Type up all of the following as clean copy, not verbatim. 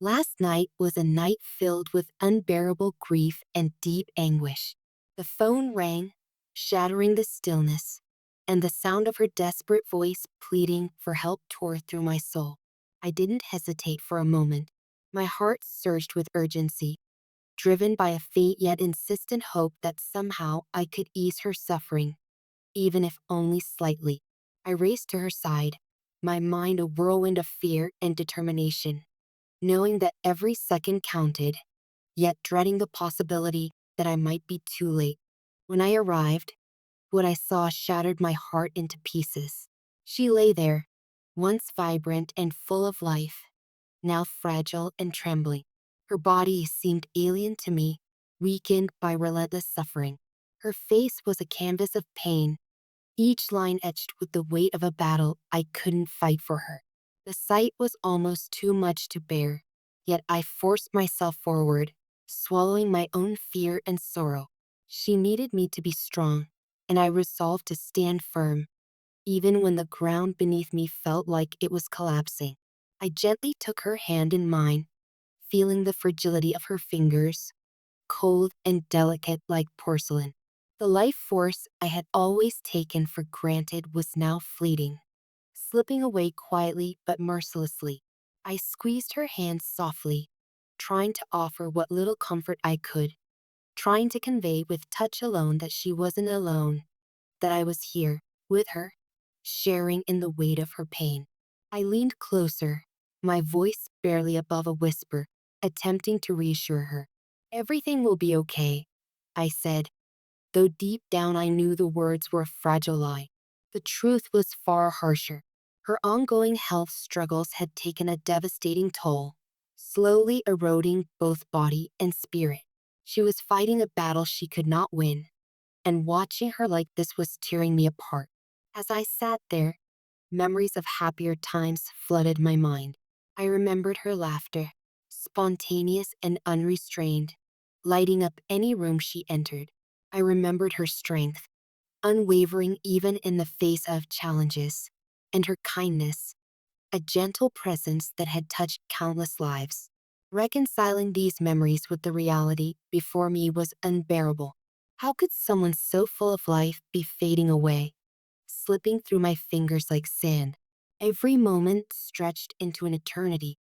Last night was a night filled with unbearable grief and deep anguish. The phone rang, shattering the stillness, and the sound of her desperate voice pleading for help tore through my soul. I didn't hesitate for a moment. My heart surged with urgency, driven by a faint yet insistent hope that somehow I could ease her suffering, even if only slightly. I raced to her side, my mind a whirlwind of fear and determination, knowing that every second counted, yet dreading the possibility that I might be too late. When I arrived, what I saw shattered my heart into pieces. She lay there, once vibrant and full of life, now fragile and trembling. Her body seemed alien to me, weakened by relentless suffering. Her face was a canvas of pain, each line etched with the weight of a battle I couldn't fight for her. The sight was almost too much to bear, yet I forced myself forward, swallowing my own fear and sorrow. She needed me to be strong, and I resolved to stand firm, even when the ground beneath me felt like it was collapsing. I gently took her hand in mine, feeling the fragility of her fingers, cold and delicate like porcelain. The life force I had always taken for granted was now fleeting, slipping away quietly but mercilessly. I squeezed her hand softly, trying to offer what little comfort I could, trying to convey with touch alone that she wasn't alone, that I was here, with her, sharing in the weight of her pain. I leaned closer, my voice barely above a whisper, attempting to reassure her. "Everything will be okay," I said, though deep down I knew the words were a fragile lie. The truth was far harsher. Her ongoing health struggles had taken a devastating toll, slowly eroding both body and spirit. She was fighting a battle she could not win, and watching her like this was tearing me apart. As I sat there, memories of happier times flooded my mind. I remembered her laughter, spontaneous and unrestrained, lighting up any room she entered. I remembered her strength, unwavering even in the face of challenges, and her kindness, a gentle presence that had touched countless lives. Reconciling these memories with the reality before me was unbearable. How could someone so full of life be fading away, slipping through my fingers like sand? Every moment stretched into an eternity,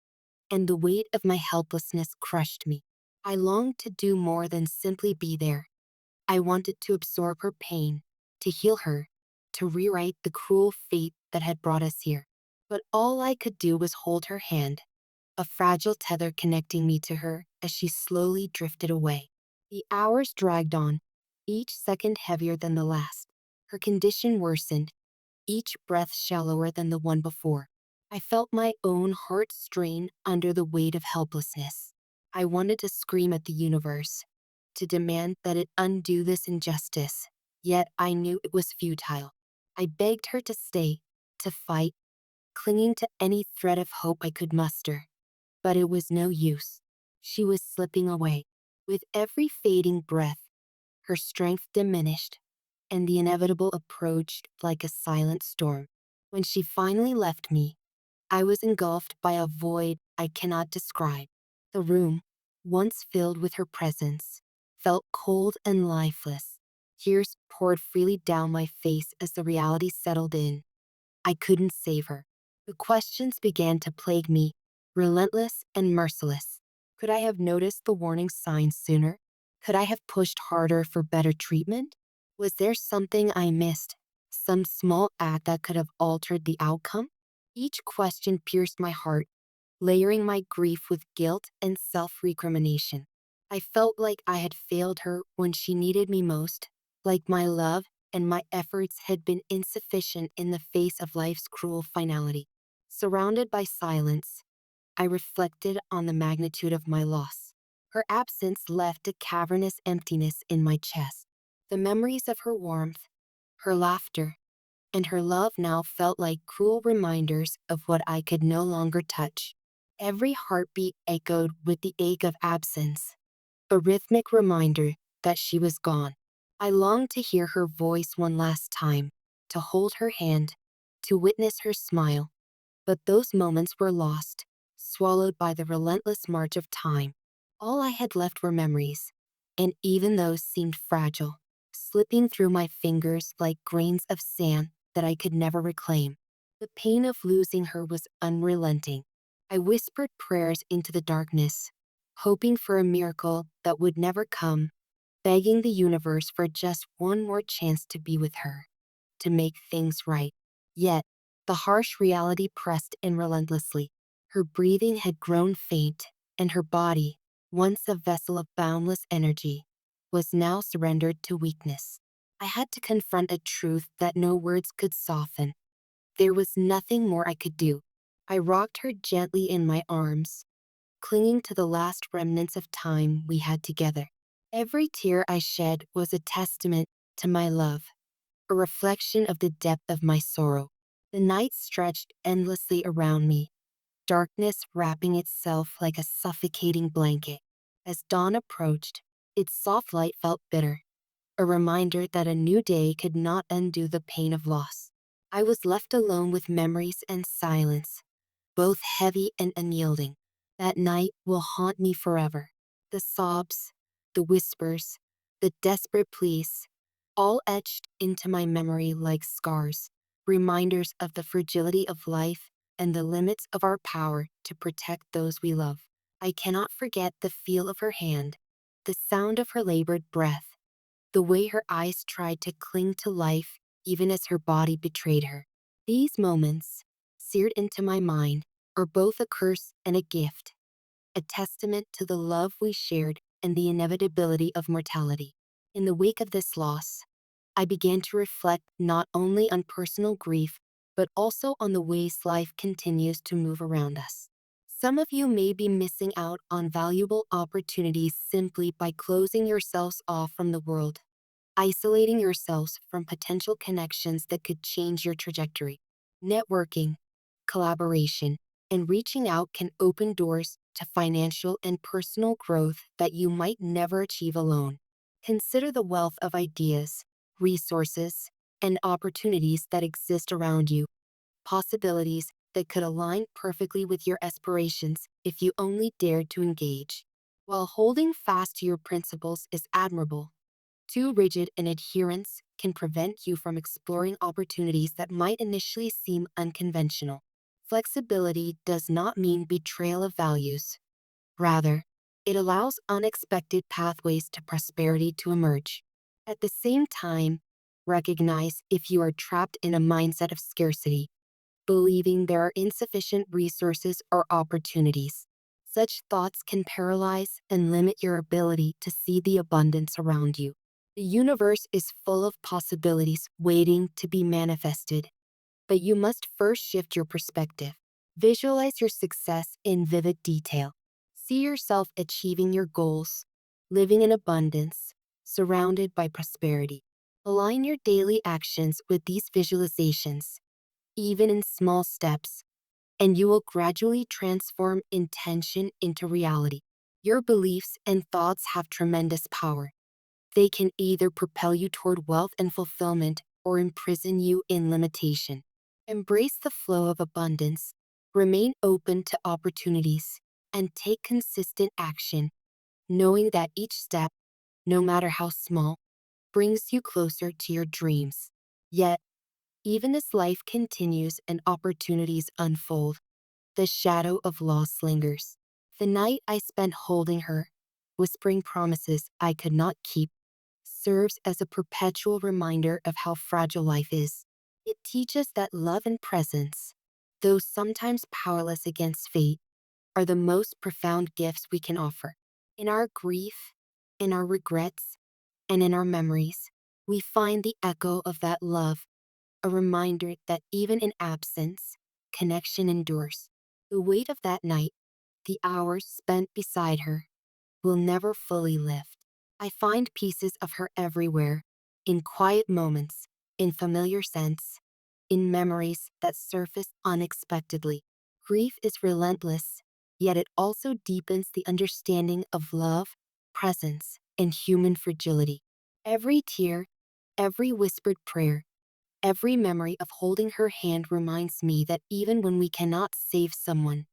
and the weight of my helplessness crushed me. I longed to do more than simply be there. I wanted to absorb her pain, to heal her, to rewrite the cruel fate that had brought us here. But all I could do was hold her hand, a fragile tether connecting me to her as she slowly drifted away. The hours dragged on, each second heavier than the last. Her condition worsened, each breath shallower than the one before. I felt my own heart strain under the weight of helplessness. I wanted to scream at the universe, to demand that it undo this injustice, yet I knew it was futile. I begged her to stay, to fight, clinging to any thread of hope I could muster. But it was no use. She was slipping away. With every fading breath, her strength diminished, and the inevitable approached like a silent storm. When she finally left me, I was engulfed by a void I cannot describe. The room, once filled with her presence, felt cold and lifeless. Tears poured freely down my face as the reality settled in. I couldn't save her. The questions began to plague me, relentless and merciless. Could I have noticed the warning signs sooner? Could I have pushed harder for better treatment? Was there something I missed? Some small act that could have altered the outcome? Each question pierced my heart, layering my grief with guilt and self-recrimination. I felt like I had failed her when she needed me most, like my love and my efforts had been insufficient in the face of life's cruel finality. Surrounded by silence, I reflected on the magnitude of my loss. Her absence left a cavernous emptiness in my chest. The memories of her warmth, her laughter, and her love now felt like cruel reminders of what I could no longer touch. Every heartbeat echoed with the ache of absence, a rhythmic reminder that she was gone. I longed to hear her voice one last time, to hold her hand, to witness her smile, but those moments were lost, swallowed by the relentless march of time. All I had left were memories, and even those seemed fragile, slipping through my fingers like grains of sand that I could never reclaim. The pain of losing her was unrelenting. I whispered prayers into the darkness, hoping for a miracle that would never come, begging the universe for just one more chance to be with her, to make things right. Yet, the harsh reality pressed in relentlessly. Her breathing had grown faint, and her body, once a vessel of boundless energy, was now surrendered to weakness. I had to confront a truth that no words could soften. There was nothing more I could do. I rocked her gently in my arms, clinging to the last remnants of time we had together. Every tear I shed was a testament to my love, a reflection of the depth of my sorrow. The night stretched endlessly around me, darkness wrapping itself like a suffocating blanket. As dawn approached, its soft light felt bitter, a reminder that a new day could not undo the pain of loss. I was left alone with memories and silence, both heavy and unyielding. That night will haunt me forever. The sobs, the whispers, the desperate pleas, all etched into my memory like scars, reminders of the fragility of life and the limits of our power to protect those we love. I cannot forget the feel of her hand, the sound of her labored breath, the way her eyes tried to cling to life even as her body betrayed her. These moments, seared into my mind, are both a curse and a gift, a testament to the love we shared and the inevitability of mortality. In the wake of this loss, I began to reflect not only on personal grief, but also on the ways life continues to move around us. Some of you may be missing out on valuable opportunities simply by closing yourselves off from the world, isolating yourselves from potential connections that could change your trajectory. Networking, collaboration, and reaching out can open doors to financial and personal growth that you might never achieve alone. Consider the wealth of ideas, resources, and opportunities that exist around you, possibilities that could align perfectly with your aspirations if you only dared to engage. While holding fast to your principles is admirable, too rigid an adherence can prevent you from exploring opportunities that might initially seem unconventional. Flexibility does not mean betrayal of values. Rather, it allows unexpected pathways to prosperity to emerge. At the same time, recognize if you are trapped in a mindset of scarcity, believing there are insufficient resources or opportunities. Such thoughts can paralyze and limit your ability to see the abundance around you. The universe is full of possibilities waiting to be manifested, but you must first shift your perspective. Visualize your success in vivid detail. See yourself achieving your goals, living in abundance, surrounded by prosperity. Align your daily actions with these visualizations, even in small steps, and you will gradually transform intention into reality. Your beliefs and thoughts have tremendous power. They can either propel you toward wealth and fulfillment or imprison you in limitation. Embrace the flow of abundance, remain open to opportunities, and take consistent action, knowing that each step, no matter how small, brings you closer to your dreams. Yet, even as life continues and opportunities unfold, the shadow of loss lingers. The night I spent holding her, whispering promises I could not keep, serves as a perpetual reminder of how fragile life is. It teaches that love and presence, though sometimes powerless against fate, are the most profound gifts we can offer. In our grief, in our regrets, and in our memories, we find the echo of that love, a reminder that even in absence, connection endures. The weight of that night, the hours spent beside her, will never fully lift. I find pieces of her everywhere, in quiet moments, in familiar scents, in memories that surface unexpectedly. Grief is relentless, yet it also deepens the understanding of love, presence, and human fragility. Every tear, every whispered prayer, every memory of holding her hand reminds me that even when we cannot save someone,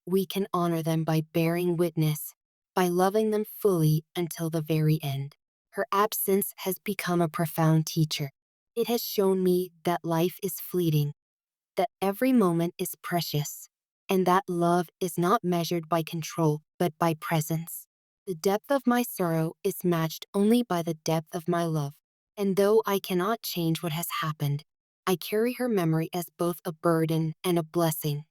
we can honor them by bearing witness, by loving them fully until the very end. Her absence has become a profound teacher. It has shown me that life is fleeting, that every moment is precious, and that love is not measured by control but by presence. The depth of my sorrow is matched only by the depth of my love. And though I cannot change what has happened, I carry her memory as both a burden and a blessing,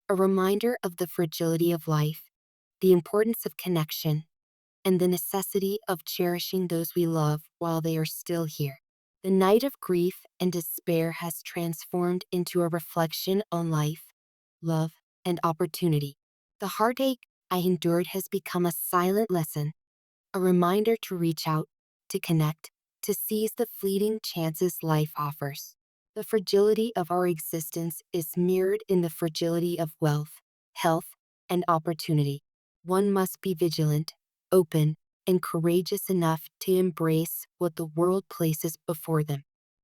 a reminder of the fragility of life, the importance of connection, and the necessity of cherishing those we love while they are still here. The night of grief and despair has transformed into a reflection on life, love, and opportunity. The heartache I endured has become a silent lesson, a reminder to reach out, to connect, to seize the fleeting chances life offers. The fragility of our existence is mirrored in the fragility of wealth, health, and opportunity. One must be vigilant, open, and courageous enough to embrace what the world places before them.